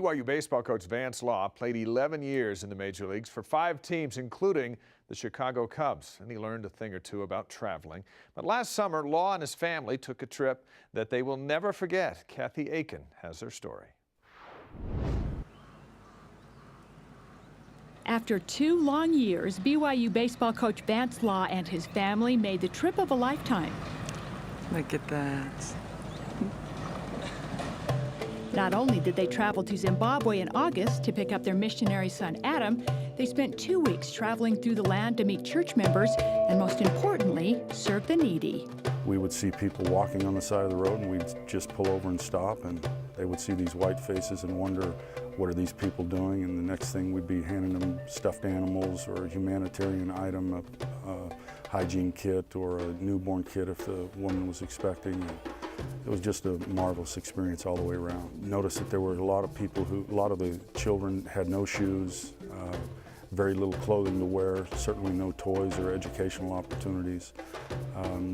BYU baseball coach Vance Law played 11 years in the major leagues for 5 teams, including the Chicago Cubs, and he learned a thing or two about traveling. But last summer, Law and his family took a trip that they will never forget. Kathy Aiken has their story. After 2 long years, BYU baseball coach Vance Law and his family made the trip of a lifetime. Look at that. Not only did they travel to Zimbabwe in August to pick up their missionary son Adam, they spent 2 weeks traveling through the land to meet church members and, most importantly, serve the needy. We would see people walking on the side of the road and we'd just pull over and stop, and they would see these white faces and wonder, what are these people doing? And the next thing we'd be handing them stuffed animals or a humanitarian item, a hygiene kit or a newborn kit if the woman was expecting. It was just a marvelous experience all the way around. Noticed that there were a lot of people a lot of the children had no shoes, very little clothing to wear, certainly no toys or educational opportunities.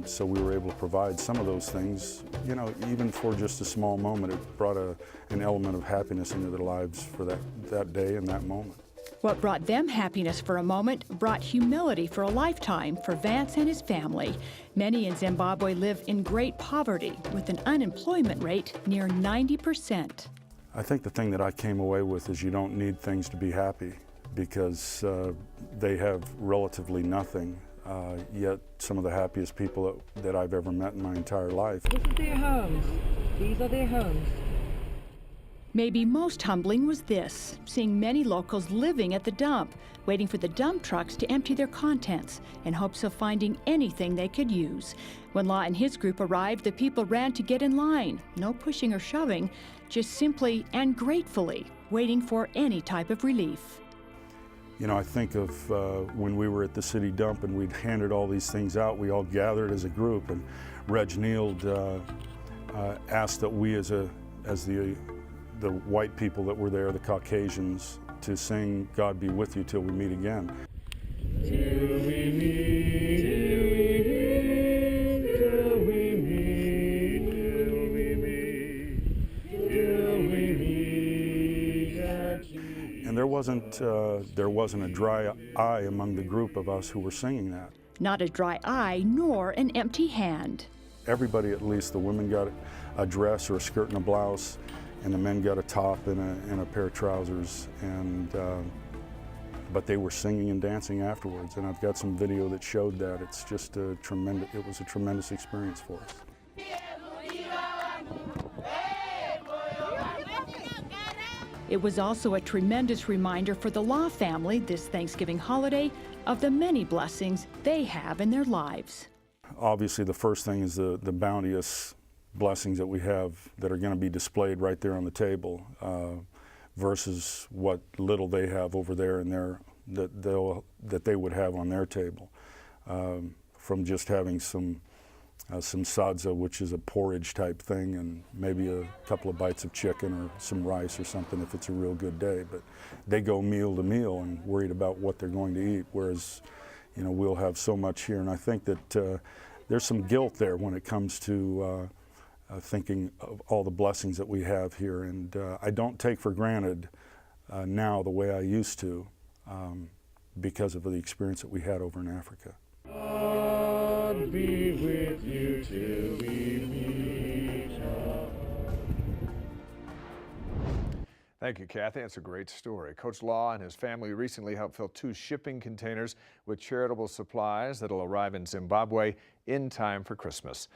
So we were able to provide some of those things, you know, even for just a small moment. It brought an element of happiness into their lives for that day and that moment. What brought them happiness for a moment brought humility for a lifetime for Vance and his family. Many in Zimbabwe live in great poverty with an unemployment rate near 90%. I think the thing that I came away with is you don't need things to be happy, because they have relatively nothing, yet some of the happiest people that I've ever met in my entire life. This is their homes. These are their homes. Maybe most humbling was this, seeing many locals living at the dump, waiting for the dump trucks to empty their contents in hopes of finding anything they could use. When Law and his group arrived, the people ran to get in line. No pushing or shoving, just simply and gratefully waiting for any type of relief. You know, I think of when we were at the city dump and we'd handed all these things out, we all gathered as a group, and Reg Neild asked that we as the white people that were there, the Caucasians, to sing God Be With You Till We Meet Again. Till we meet, till we meet, till we meet, till we meet, till we meet again. And there wasn't a dry eye among the group of us who were singing that. Not a dry eye nor an empty hand. Everybody, at least the women, got a dress or a skirt and a blouse, and the men got a top and a pair of trousers, but they were singing and dancing afterwards, and I've got some video that showed that. It's just it was a tremendous experience for us. It was also a tremendous reminder for the Law family this Thanksgiving holiday of the many blessings they have in their lives. Obviously, the first thing is the bounteous blessings that we have that are going to be displayed right there on the table, versus what little they have over there in that they would have on their table, from just having some sadza, which is a porridge type thing, and maybe a couple of bites of chicken or some rice or something if it's a real good day. But they go meal to meal and worried about what they're going to eat, whereas, you know, we'll have so much here. And I think that there's some guilt there when it comes to thinking of all the blessings that we have here, and I don't take for granted now the way I used to, because of the experience that we had over in Africa. God be with you till we meet again. Thank you, Kathy. That's a great story. Coach Law and his family recently helped fill 2 shipping containers with charitable supplies that'll arrive in Zimbabwe in time for Christmas.